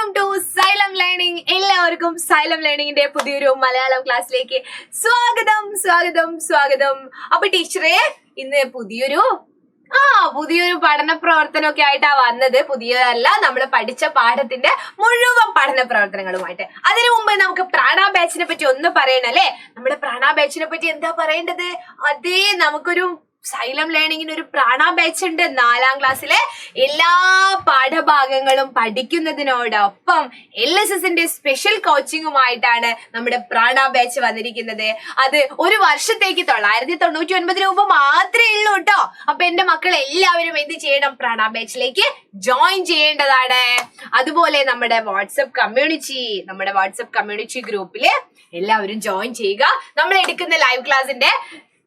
Welcome to Xylem learning. എല്ലാവർക്കും Xylem ലേണിംഗിന്റെ പുതിയൊരു മലയാളം ക്ലാസ്സിലേക്ക് സ്വാഗതം സ്വാഗതം സ്വാഗതം. അപ്പൊ ടീച്ചറെ ഇന്ന് പുതിയൊരു പഠന പ്രവർത്തനമൊക്കെ ആയിട്ടാ വന്നത്. പുതിയതല്ല, നമ്മൾ പഠിച്ച പാഠത്തിന്റെ മുഴുവൻ പഠന പ്രവർത്തനങ്ങളുമായിട്ട്. അതിനു മുമ്പ് നമുക്ക് പ്രാണ ബാച്ചിനെ പറ്റി ഒന്ന് പറയണല്ലേ. നമ്മുടെ പ്രാണ ബാച്ചിനെ പറ്റി എന്താ പറയേണ്ടത്? അതേ, നമുക്കൊരു സൈലം ലേണിംഗിന് ഒരു പ്രാണ ബാച്ച് ഉണ്ട്. 4ാം ക്ലാസ്സിലെ എല്ലാ പാഠഭാഗങ്ങളും പഠിക്കുന്നതിനോടൊപ്പം LSSന്റെ സ്പെഷ്യൽ കോച്ചിങ്ങുമായിട്ടാണ് നമ്മുടെ പ്രാണ ബാച്ച് വന്നിരിക്കുന്നത്. അത് ഒരു വർഷത്തേക്ക് 999 രൂപ മാത്രമേ ഉള്ളൂ കേട്ടോ. അപ്പൊ എന്റെ മക്കൾ എല്ലാവരും എന്ത് ചെയ്യണം? പ്രാണ ബാച്ചിലേക്ക് ജോയിൻ ചെയ്യേണ്ടതാണ്. അതുപോലെ നമ്മുടെ വാട്സപ്പ് കമ്മ്യൂണിറ്റി ഗ്രൂപ്പില് എല്ലാവരും ജോയിൻ ചെയ്യുക. നമ്മൾ എടുക്കുന്ന ലൈവ് ക്ലാസിന്റെ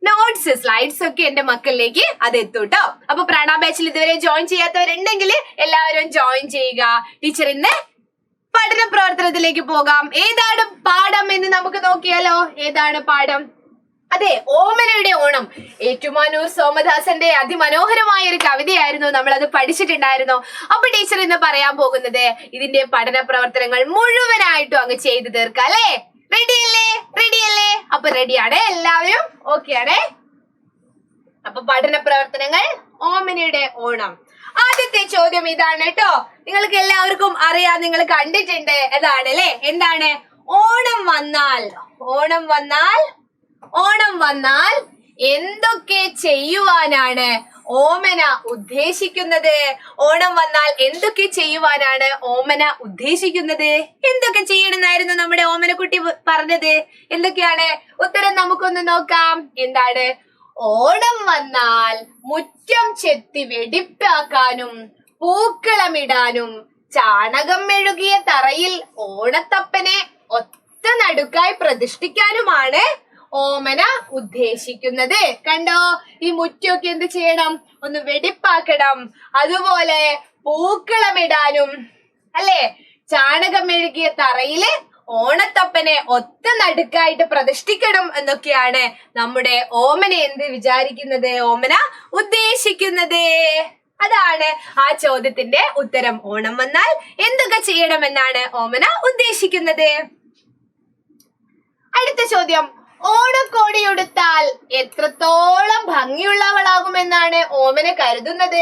നോട്ട്സ്, സ്ലൈഡ്സ് ഒക്കെ എന്റെ മക്കളിലേക്ക് അത് എത്തൂട്ടോ. അപ്പൊ പ്രാണ ബാച്ചിൽ ഇതുവരെ ജോയിൻ ചെയ്യാത്തവരുണ്ടെങ്കിൽ എല്ലാവരും ജോയിൻ ചെയ്യുക. ടീച്ചർ ഇന്ന് പഠന പ്രവർത്തനത്തിലേക്ക് പോകാം. ഏതാണ് പാഠം എന്ന് നമുക്ക് നോക്കിയാലോ. ഏതാണ് പാഠം? അതെ, ഓമനയുടെ ഓണം. ഏറ്റുമാനൂർ സോമദാസന്റെ അതിമനോഹരമായ ഒരു കവിതയായിരുന്നു. നമ്മൾ അത് പഠിച്ചിട്ടുണ്ടായിരുന്നു. അപ്പൊ ടീച്ചർ ഇന്ന് പറയാൻ പോകുന്നത് ഇതിന്റെ പഠന പ്രവർത്തനങ്ങൾ മുഴുവനായിട്ടും അങ്ങ് ചെയ്തു തീർക്കാം അല്ലേ? റെഡിയല്ലേ? അപ്പൊ റെഡിയാണേ എല്ലാവരും? ഓക്കെ ആണേ? അപ്പൊ പഠന പ്രവർത്തനങ്ങൾ ഓമനയുടെ ഓണം. ആദ്യത്തെ ചോദ്യം ഇതാണ് കേട്ടോ. നിങ്ങൾക്ക് എല്ലാവർക്കും അറിയാം, നിങ്ങൾ കണ്ടിട്ടുണ്ട്. അതാണ് അല്ലെ? എന്താണ്? ഓണം വന്നാൽ എന്തൊക്കെ ചെയ്യുവാനാണ് ഓമന ഉദ്ദേശിക്കുന്നത്? ഓണം വന്നാൽ എന്തൊക്കെ ചെയ്യുവാനാണ് ഓമന ഉദ്ദേശിക്കുന്നത്? എന്തൊക്കെ ചെയ്യണമെന്നായിരുന്നു നമ്മുടെ ഓമനക്കുട്ടി പറഞ്ഞത്? എന്തൊക്കെയാണ്? ഉത്തരം നമുക്കൊന്ന് നോക്കാം. എന്താണ്? ഓണം വന്നാൽ മുറ്റം ചെത്തി വെടിപ്പാക്കാനും പൂക്കളമിടാനും ചാണകം മെഴുകിയ തറയിൽ ഓണത്തപ്പനെ ഒത്ത നടുക്കായി പ്രതിഷ്ഠിക്കാനുമാണ് ഓമന ഉദ്ദേശിക്കുന്നത്. കണ്ടോ? ഈ മുറ്റൊക്കെ എന്ത് ചെയ്യണം? ഒന്ന് വെടിപ്പാക്കണം. അതുപോലെ പൂക്കളമിടാനും അല്ലെ, ചാണകം മെഴുകിയ തറയില് ഓണത്തപ്പനെ ഒത്ത നടുക്കായിട്ട് പ്രതിഷ്ഠിക്കണം എന്നൊക്കെയാണ് നമ്മുടെ ഓമന എന്ത് വിചാരിക്കുന്നത്? ഓമന ഉദ്ദേശിക്കുന്നത്. അതാണ് ആ ചോദ്യത്തിന്റെ ഉത്തരം. ഓണം വന്നാൽ എന്തൊക്കെ ചെയ്യണമെന്നാണ് ഓമന ഉദ്ദേശിക്കുന്നത്. അടുത്ത ചോദ്യം, ഓണക്കോടി ഉടുത്താൽ എത്രത്തോളം ഭംഗിയുള്ളവളാകുമെന്നാണ് ഓമന കരുതുന്നത്?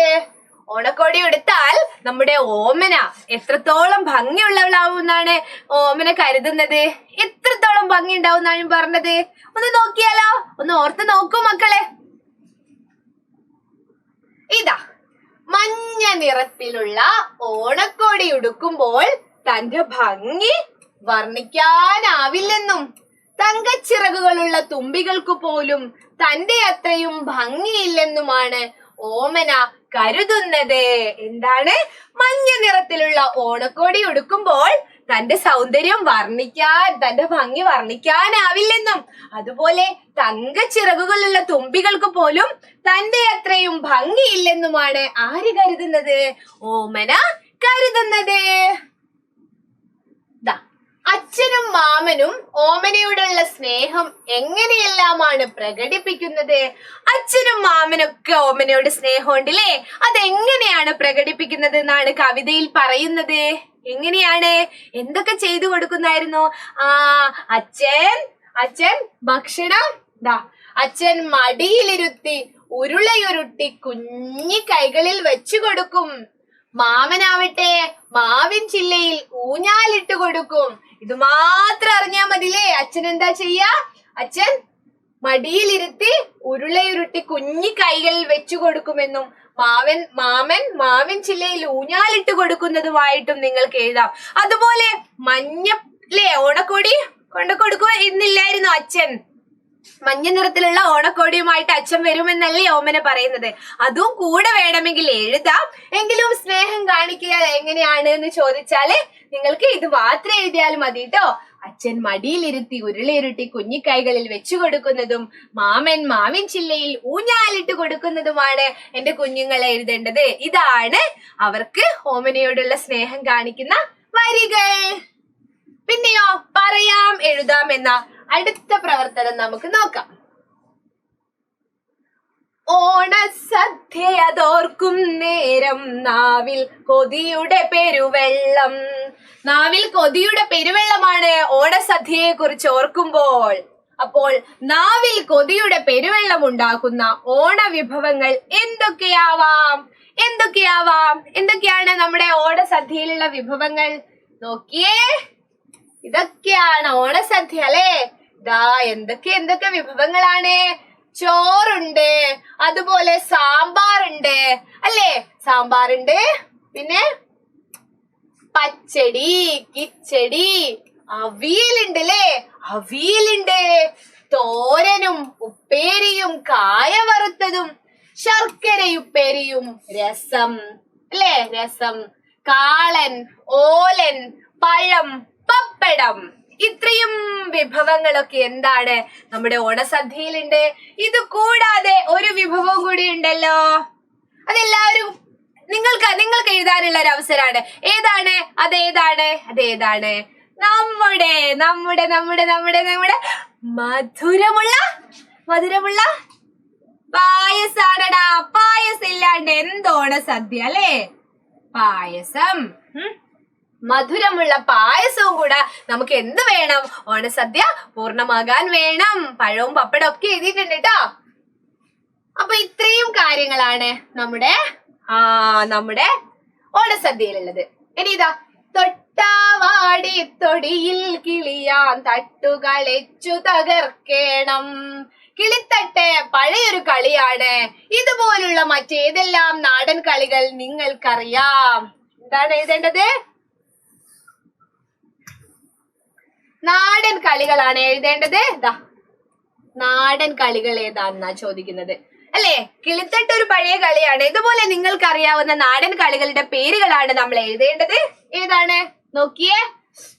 ഓണക്കോടി ഉടുത്താൽ നമ്മുടെ ഓമന എത്രത്തോളം ഭംഗിയുള്ളവളാവുമെന്നാണ് ഓമന കരുതുന്നത്? എത്രത്തോളം ഭംഗി ഉണ്ടാവും എന്നാണ് പറഞ്ഞത്? ഒന്ന് നോക്കിയാലോ? ഒന്ന് ഓർത്ത് നോക്കൂ മക്കളെ. ഇതാ, മഞ്ഞ നിറത്തിലുള്ള ഓണക്കോടി ഉടുക്കുമ്പോൾ തന്റെ ഭംഗി വർണ്ണിക്കാനാവില്ലെന്നും തങ്കച്ചിറകുകളുള്ള തുമ്പികൾക്ക് പോലും തന്റെ അത്രയും ഭംഗിയില്ലെന്നുമാണ് ഓമന കരുതുന്നത്. എന്താണ്? മഞ്ഞ നിറത്തിലുള്ള ഓണക്കോടി ഉടുക്കുമ്പോൾ തന്റെ സൗന്ദര്യം തന്റെ ഭംഗി വർണ്ണിക്കാനാവില്ലെന്നും അതുപോലെ തങ്കച്ചിറകുകളുള്ള തുമ്പികൾക്ക് പോലും തന്റെ അത്രയും ഭംഗിയില്ലെന്നുമാണ് ആര് കരുതുന്നത്? ഓമന കരുതുന്നത്. അച്ഛനും മാമനും ഓമനയോടുള്ള സ്നേഹം എങ്ങനെയെല്ലാമാണ് പ്രകടിപ്പിക്കുന്നത്? അച്ഛനും മാമനൊക്കെ ഓമനയോട് സ്നേഹമുണ്ടല്ലേ? അതെങ്ങനെയാണ് പ്രകടിപ്പിക്കുന്നത് എന്നാണ് കവിതയിൽ പറയുന്നത്. എങ്ങനെയാണ്? എന്തൊക്കെ ചെയ്തു കൊടുക്കുന്നായിരുന്നു? അച്ഛൻ ഭക്ഷണം അച്ഛൻ മടിയിലിരുത്തി ഉരുളയുരുട്ടി കുഞ്ഞി കൈകളിൽ വെച്ചു കൊടുക്കും. മാമനാവട്ടെ മാവിൻ ചില്ലയിൽ ഊഞ്ഞാലിട്ട് കൊടുക്കും. ഇത് മാത്രം അറിഞ്ഞാ മതിലേ. അച്ഛൻ എന്താ ചെയ്യാ? അച്ഛൻ മടിയിലിരുത്തി ഉരുളയുരുട്ടി കുഞ്ഞി കൈകളിൽ വെച്ചു കൊടുക്കുമെന്നും മാമൻ മാവിൻ ചില്ലയിൽ ഊഞ്ഞാലിട്ട് കൊടുക്കുന്നതുമായിട്ടും നിങ്ങൾക്ക് എഴുതാം. അതുപോലെ ഓണക്കോടി കൊണ്ടു കൊടുക്കുക എന്നില്ലായിരുന്നു അച്ഛൻ? മഞ്ഞ നിറത്തിലുള്ള ഓണക്കോടിയുമായിട്ട് അച്ഛൻ വരുമെന്നല്ലേ ഓമന പറയുന്നത്? അതും കൂടെ വേണമെങ്കിൽ എഴുതാം. എങ്കിലും സ്നേഹം കാണിക്കുക എങ്ങനെയാണ് എന്ന് ചോദിച്ചാല് നിങ്ങൾക്ക് ഇത് മാത്രം എഴുതിയാലും മതി കേട്ടോ. അച്ഛൻ മടിയിലിരുത്തി ഉരുളയുരുട്ടി കുഞ്ഞിക്കൈകളിൽ വെച്ചു കൊടുക്കുന്നതും മാവിൻ ചില്ലയിൽ ഊഞ്ഞാലിട്ട് കൊടുക്കുന്നതുമാണ് എന്റെ കുഞ്ഞുങ്ങളെ എഴുതേണ്ടത്. ഇതാണ് അവർക്ക് ഓമനയോടുള്ള സ്നേഹം കാണിക്കുന്ന വരികൾ. പിന്നെയോ പറയാം എഴുതാം എന്ന അടുത്ത പ്രവർത്തനം നമുക്ക് നോക്കാം. ഓണസദ്യതോർക്കും നേരം നാവിൽ കൊതിയുടെ പെരുവെള്ളം നാവിൽ കൊതിയുടെ പെരുവെള്ളമാണ് ഓണസദ്യയെ കുറിച്ച് ഓർക്കുമ്പോൾ. അപ്പോൾ നാവിൽ കൊതിയുടെ പെരുവെള്ളം ഉണ്ടാക്കുന്ന ഓണവിഭവങ്ങൾ എന്തൊക്കെയാണ് നമ്മുടെ ഓണസദ്യയിലുള്ള വിഭവങ്ങൾ? നോക്കിയേ, ഇതൊക്കെയാണ് ഓണസദ്യ അല്ലേ. ദാ എന്തൊക്കെ വിഭവങ്ങളാണ്. ചോറുണ്ട്, അതുപോലെ സാമ്പാറുണ്ട് അല്ലേ, സാമ്പാറുണ്ട്. പിന്നെ പച്ചടി, കിച്ചടി, അവിയലുണ്ട് അല്ലേ, അവിയലുണ്ട്. തോരനും ഉപ്പേരിയും കായ വറുത്തതും ശർക്കരയുപ്പേരിയും രസം അല്ലേ, രസം, കാളൻ, ഓലൻ, പഴം, പപ്പടം. ഇത്രയും വിഭവങ്ങളൊക്കെ എന്താണ് നമ്മുടെ ഓണസദ്യയിലുണ്ട്. ഇത് കൂടാതെ ഒരു വിഭവം കൂടി ഉണ്ടല്ലോ. അതെല്ലാവരും നിങ്ങൾക്ക് എഴുതാനുള്ള ഒരു അവസരമാണ്. ഏതാണ്? അതേതാണ്? നമ്മുടെ നമ്മുടെ നമ്മുടെ നമ്മുടെ നമ്മുടെ മധുരമുള്ള പായസാണടാ. പായസം ഇല്ലാണ്ട് എന്തോണ സദ്യ അല്ലേ. പായസം, മധുരമുള്ള പായസവും കൂടെ നമുക്ക് എന്ത് വേണം? ഓണസദ്യ പൂർണ്ണമാകാൻ വേണം. പഴവും പപ്പടം ഒക്കെ എഴുതിയിട്ടുണ്ട് കേട്ടോ. അപ്പൊ ഇത്രയും കാര്യങ്ങളാണ് നമ്മുടെ ഓണസദ്യയിലുള്ളത്. ഇനി ഇതാ, തൊട്ടാവാടി തൊടിയിൽ കിളിയാൻ തട്ടുകളെച്ചു തകർക്കേണം. കിളിത്തട്ട് പഴയൊരു കളിയാണ്. ഇതുപോലുള്ള മറ്റേതെല്ലാം നാടൻ കളികൾ നിങ്ങൾക്കറിയാം? എന്താണ് എഴുതേണ്ടത്? നാടൻ കളികളാണ് എഴുതേണ്ടത്. നാടൻ കളികൾ ഏതാണെന്നാ ചോദിക്കുന്നത് അല്ലേ. കിളിത്തട്ട് ഒരു പഴയ കളിയാണ്. ഇതുപോലെ നിങ്ങൾക്ക് അറിയാവുന്ന നാടൻ കളികളുടെ പേരുകളാണ് നമ്മൾ എഴുതേണ്ടത്. ഏതാണ്? നോക്കിയേ,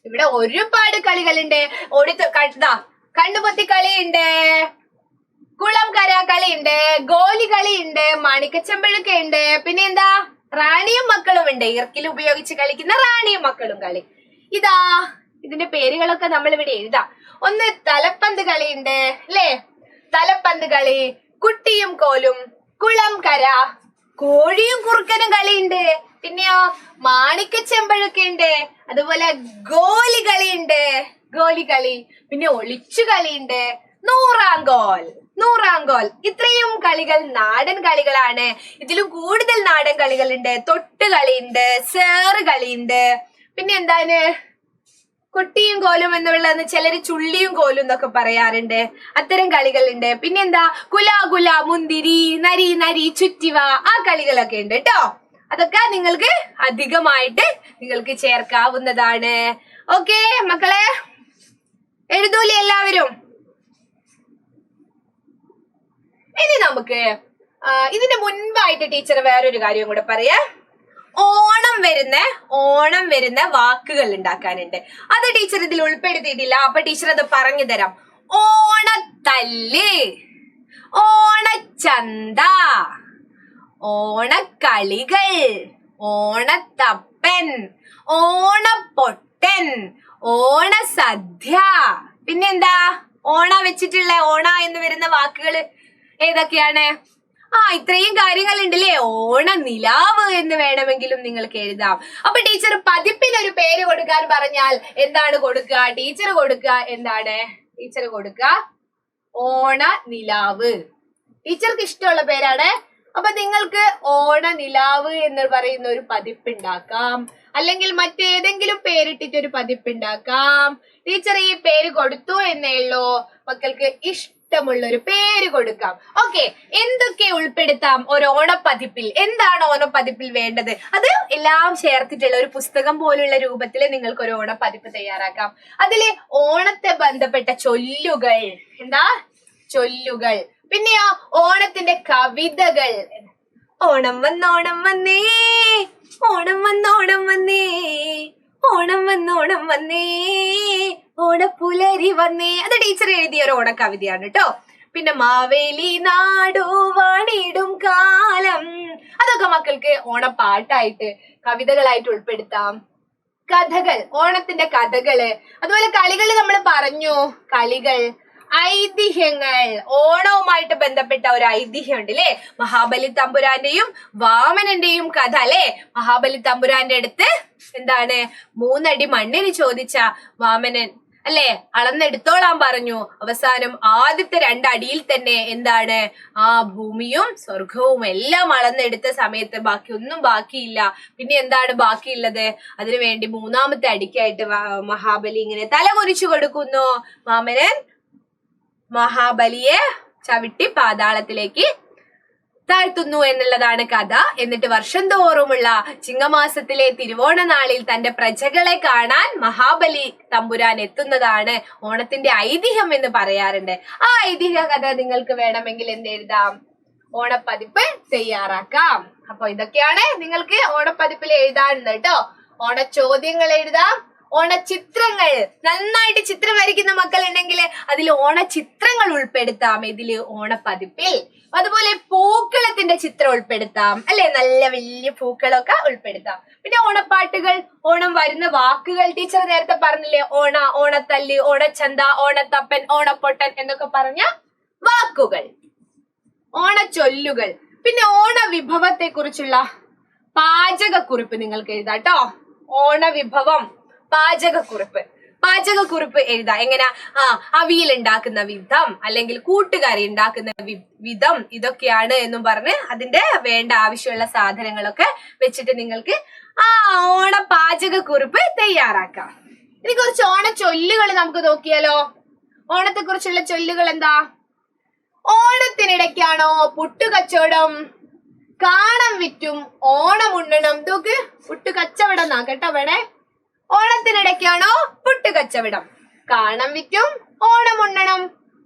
ഇവിടെ ഒരുപാട് കളികളുണ്ട്. കണ്ണുപൊത്തി കളിയുണ്ട്, കുളം കര കളിയുണ്ട്, ഗോലി കളിയുണ്ട്, മാണിക്കച്ചമ്പഴുക്കുണ്ട്. പിന്നെ എന്താ, റാണിയും മക്കളും ഉണ്ട്. ഇർക്കിൽ ഉപയോഗിച്ച് കളിക്കുന്ന റാണിയും മക്കളും കളി. ഇതിന്റെ പേരുകളൊക്കെ നമ്മൾ ഇവിടെ എഴുതാം. ഒന്ന് തലപ്പന്ത് കളിയുണ്ട് അല്ലേ, തലപ്പന്ത് കളി, കുട്ടിയും കോലും, കുളം കര, കോഴിയും കുറുക്കനും കളിയുണ്ട്. പിന്നെയോ മാണിക്കച്ചെമ്പഴൊക്കെ ഉണ്ട്. അതുപോലെ ഗോലി കളിയുണ്ട്, ഗോലി കളി. പിന്നെ ഒളിച്ചു കളിയുണ്ട്, നൂറാങ്കോൽ. ഇത്രയും കളികൾ നാടൻ കളികളാണ്. ഇതിലും കൂടുതൽ നാടൻ കളികളുണ്ട്. തൊട്ട് കളിയുണ്ട്, സേറ് കളിയുണ്ട്. പിന്നെ എന്താണ്, കുട്ടിയും കോലും എന്നുള്ളതെന്ന് ചിലര് ചുള്ളിയും കോലും എന്നൊക്കെ പറയാറുണ്ട്. അത്തരം കളികളുണ്ട്. പിന്നെന്താ, കുല മുന്തിരി, നരി ചുറ്റിവ, ആ കളികളൊക്കെ ഉണ്ട് കേട്ടോ. അതൊക്കെ നിങ്ങൾക്ക് അധികമായിട്ട് നിങ്ങൾക്ക് ചേർക്കാവുന്നതാണ്. ഓക്കെ മക്കളെ, എഴുതൂലേ എല്ലാവരും? ഇനി നമുക്ക് ഇതിന് മുൻപായിട്ട് ടീച്ചർ വേറൊരു കാര്യം കൂടെ പറയാം. ഓണം വരുന്ന വാക്കുകൾ ഉണ്ടാക്കാനുണ്ട്. അത് ടീച്ചർ ഇതിൽ ഉൾപ്പെടുത്തിയിട്ടില്ല. അപ്പൊ ടീച്ചർ അത് പറഞ്ഞു തരാം. ഓണത്തല്ല്, ഓണച്ചന്ത, ഓണക്കളികൾ, ഓണത്തപ്പൻ, ഓണപ്പൊട്ടൻ, ഓണസദ്യ. പിന്നെന്താ, ഓണ വെച്ചിട്ടുള്ള ഓണ എന്ന് വരുന്ന വാക്കുകൾ ഏതൊക്കെയാണ്? ഇത്രയും കാര്യങ്ങൾ ഉണ്ടല്ലേ. ഓണനിലാവ് എന്ന് വേണമെങ്കിലും നിങ്ങൾക്ക് എഴുതാം. അപ്പൊ ടീച്ചർ പതിപ്പിനൊരു പേര് കൊടുക്കാൻ പറഞ്ഞാൽ എന്താണ് കൊടുക്കുക? ടീച്ചർ കൊടുക്കുക ഓണനിലാവ്. ടീച്ചർക്ക് ഇഷ്ടമുള്ള പേരാണ്. അപ്പൊ നിങ്ങൾക്ക് ഓണനിലാവ് എന്ന് പറയുന്ന ഒരു പതിപ്പ് ഉണ്ടാക്കാം, അല്ലെങ്കിൽ മറ്റേതെങ്കിലും പേരിട്ടിട്ട് ഒരു പതിപ്പ് ഉണ്ടാക്കാം. ടീച്ചർ ഈ പേര് കൊടുത്തു എന്നേ ഉള്ളൂ. മക്കൾക്ക് ഇഷ്ടമുള്ള ഒരു പേര് കൊടുക്കാം. ഓക്കെ, എന്തൊക്കെ ഉൾപ്പെടുത്താം ഒരു ഓണപ്പതിപ്പിൽ? എന്താണ് ഓണപ്പതിപ്പിൽ വേണ്ടത്? അത് എല്ലാം ചേർത്തിട്ടുള്ള ഒരു പുസ്തകം പോലുള്ള രൂപത്തിൽ നിങ്ങൾക്ക് ഒരു ഓണപ്പതിപ്പ് തയ്യാറാക്കാം. അതില് ഓണത്തെ ബന്ധപ്പെട്ട ചൊല്ലുകൾ, ചൊല്ലുകൾ. പിന്നെയോ ഓണത്തിന്റെ കവിതകൾ. ഓണം വന്നോണം വന്നേ, ഓണം വന്നോണം വന്നേ, ഓണം വന്നോണം വന്നേ, ഓണപ്പുലരി വന്നേ. അത് ടീച്ചർ എഴുതിയ ഒരു ഓണക്കവിതയാണ് കേട്ടോ. പിന്നെ മാവേലി നാടു വാണിടും കാലം, അതൊക്കെ മക്കൾക്ക് ഓണപ്പാട്ടായിട്ട് കവിതകളായിട്ട് ഉൾപ്പെടുത്താം. കഥകൾ, ഓണത്തിന്റെ കഥകള്. അതുപോലെ കളികൾ നമ്മൾ പറഞ്ഞു, കളികൾ. ഐതിഹ്യങ്ങൾ. ഓണവുമായിട്ട് ബന്ധപ്പെട്ട ഒരു ഐതിഹ്യം ഉണ്ട് അല്ലെ, മഹാബലി തമ്പുരാന്റെയും വാമനന്റെയും കഥ അല്ലെ. മഹാബലി തമ്പുരാന്റെ അടുത്ത് എന്താണ് 3 അടി മണ്ണിന് ചോദിച്ച വാമനൻ അല്ലെ അളന്നെടുത്തോളാൻ പറഞ്ഞു. അവസാനം ആദ്യത്തെ 2 അടിയിൽ തന്നെ എന്താണ് ആ ഭൂമിയും സ്വർഗവും എല്ലാം അളന്നെടുത്ത സമയത്ത് ബാക്കി ഒന്നും ബാക്കിയില്ല. പിന്നെ എന്താണ് ബാക്കിയുള്ളത്? അതിനുവേണ്ടി 3ാമത്തെ അടിക്കായിട്ട് മഹാബലി ഇങ്ങനെ തല കുരിച്ചു കൊടുക്കുന്നു. വാമനൻ മഹാബലിയെ ചവിട്ടി പാതാളത്തിലേക്ക് താഴ്ത്തുന്നു എന്നുള്ളതാണ് കഥ. എന്നിട്ട് വർഷം തോറുമുള്ള ചിങ്ങമാസത്തിലെ തിരുവോണ നാളിൽ തന്റെ പ്രജകളെ കാണാൻ മഹാബലി തമ്പുരാൻ എത്തുന്നതാണ് ഓണത്തിന്റെ ഐതിഹ്യം എന്ന് പറയാറുണ്ട്. ആ ഐതിഹ്യ കഥ നിങ്ങൾക്ക് വേണമെങ്കിൽ എന്തെഴുതാം? ഓണപ്പതിപ്പ് തയ്യാറാക്കാം. അപ്പൊ ഇതൊക്കെയാണ് നിങ്ങൾക്ക് ഓണപ്പതിപ്പിൽ എഴുതാനുള്ളത് കേട്ടോ. ഓണച്ചോദ്യങ്ങൾ എഴുതാം, ഓണച്ചിത്രങ്ങൾ, നന്നായിട്ട് ചിത്രം വരയ്ക്കുന്ന മക്കൾ ഉണ്ടെങ്കിൽ അതിൽ ഓണച്ചിത്രങ്ങൾ ഉൾപ്പെടുത്താം ഇതില് ഓണപ്പതിപ്പിൽ. അതുപോലെ പൂക്കളത്തിന്റെ ചിത്രം ഉൾപ്പെടുത്താം അല്ലെ, നല്ല വലിയ പൂക്കളൊക്കെ ഉൾപ്പെടുത്താം. പിന്നെ ഓണപ്പാട്ടുകൾ, ഓണം വരുന്ന വാക്കുകൾ, ടീച്ചർ നേരത്തെ പറഞ്ഞില്ലേ, ഓണ, ഓണത്തല്ല്, ഓണച്ചന്ത, ഓണത്തപ്പൻ, ഓണപ്പൊട്ടൻ എന്നൊക്കെ പറഞ്ഞ വാക്കുകൾ, ഓണച്ചൊല്ലുകൾ. പിന്നെ ഓണവിഭവത്തെ കുറിച്ചുള്ള പാചകക്കുറിപ്പ് നിങ്ങൾക്ക് എഴുതാം കേട്ടോ. ഓണവിഭവം, പാചകക്കുറിപ്പ് എഴുതാം. എങ്ങനെ? അവിയൽ ഉണ്ടാക്കുന്ന വിധം, അല്ലെങ്കിൽ കൂട്ടുകറി ഉണ്ടാക്കുന്ന വിധം, ഇതൊക്കെയാണ് എന്നും പറഞ്ഞ് അതിന്റെ വേണ്ട ആവശ്യമുള്ള സാധനങ്ങളൊക്കെ വെച്ചിട്ട് നിങ്ങൾക്ക് ഓണ പാചകക്കുറിപ്പ് തയ്യാറാക്കാം. ഇനി കുറച്ച് ഓണ ചൊല്ലുകൾ നമുക്ക് നോക്കിയാലോ. ഓണത്തെ കുറിച്ചുള്ള ചൊല്ലുകൾ എന്താ? ഓണത്തിനിടയ്ക്കാണോ പുട്ടുകച്ചവടം, കാണം വിറ്റും ഓണമുണ്ണണം. ഇതൊക്കെ പുട്ടുകച്ചവടം എന്നാ കേട്ടോ വേണേ. ഓണത്തിനിടയ്ക്കാണോ പുട്ടുകച്ചവടം, കാണം വിറ്റും ഓണമുണ്ണണം.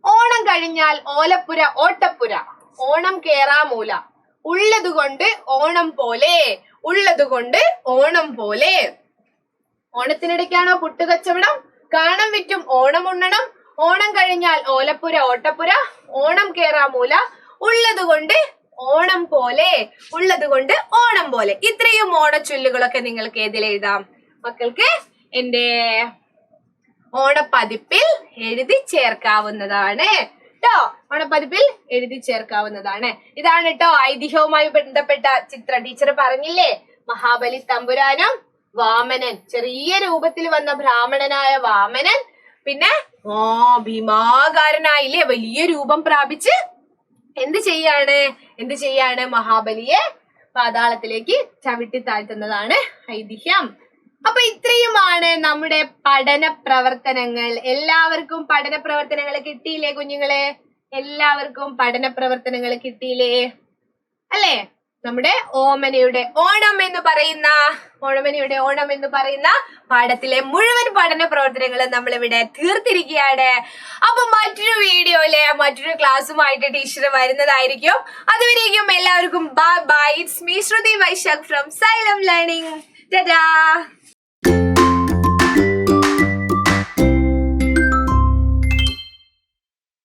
ഓണം കഴിഞ്ഞാൽ ഓലപ്പുര ഓട്ടപ്പുര, ഓണം കേറാമൂല, ഉള്ളതുകൊണ്ട് ഓണം പോലെ, ഉള്ളതുകൊണ്ട് ഓണം പോലെ. ഓണത്തിനിടയ്ക്കാണോ പുട്ടുകച്ചവടം, കാണം വിറ്റും ഓണമുണ്ണണം, ഓണം കഴിഞ്ഞാൽ ഓലപ്പുര ഓട്ടപ്പുര, ഓണം കേറാമൂല, ഉള്ളതുകൊണ്ട് ഓണം പോലെ, ഉള്ളതുകൊണ്ട് ഓണം പോലെ. ഇത്രയും ഓണച്ചൊല്ലുകളൊക്കെ നിങ്ങൾക്ക് ഏതിലെഴുതാം? മക്കൾക്ക് എന്റെ ഓണപ്പതിപ്പിൽ എഴുതി ചേർക്കാവുന്നതാണ് കേട്ടോ. ഓണപ്പതിപ്പിൽ എഴുതി ചേർക്കാവുന്നതാണ്. ഇതാണ് കേട്ടോ ഐതിഹ്യവുമായി ബന്ധപ്പെട്ട ചിത്രം. ടീച്ചർ പറഞ്ഞില്ലേ, മഹാബലി തമ്പുരാനും വാമനൻ, ചെറിയ രൂപത്തിൽ വന്ന ബ്രാഹ്മണനായ വാമനൻ പിന്നെ ഭീമാകാരനായില്ലേ, വലിയ രൂപം പ്രാപിച്ച് എന്ത് ചെയ്യാണ്? മഹാബലിയെ പാതാളത്തിലേക്ക് ചവിട്ടി താഴ്ത്തുന്നതാണ് ഐതിഹ്യം. അപ്പൊ ഇത്രയുമാണ് നമ്മുടെ പഠന പ്രവർത്തനങ്ങൾ. എല്ലാവർക്കും പഠന പ്രവർത്തനങ്ങൾ കിട്ടിയില്ലേ കുഞ്ഞുങ്ങളെ? എല്ലാവർക്കും പഠന പ്രവർത്തനങ്ങൾ കിട്ടിയില്ലേ അല്ലേ? നമ്മുടെ ഓമനയുടെ ഓണം എന്ന് പറയുന്ന പാഠത്തിലെ മുഴുവൻ പഠന പ്രവർത്തനങ്ങളും നമ്മളിവിടെ തീർത്തിരിക്കുകയാണ്. അപ്പൊ മറ്റൊരു വീഡിയോയിലെ മറ്റൊരു ക്ലാസ്സുമായിട്ട് ടീച്ചർ വരുന്നതായിരിക്കും. അതുവരേക്കും എല്ലാവർക്കും bye bye. It's me Shruti Vaishakh from Xylem learning. Tata.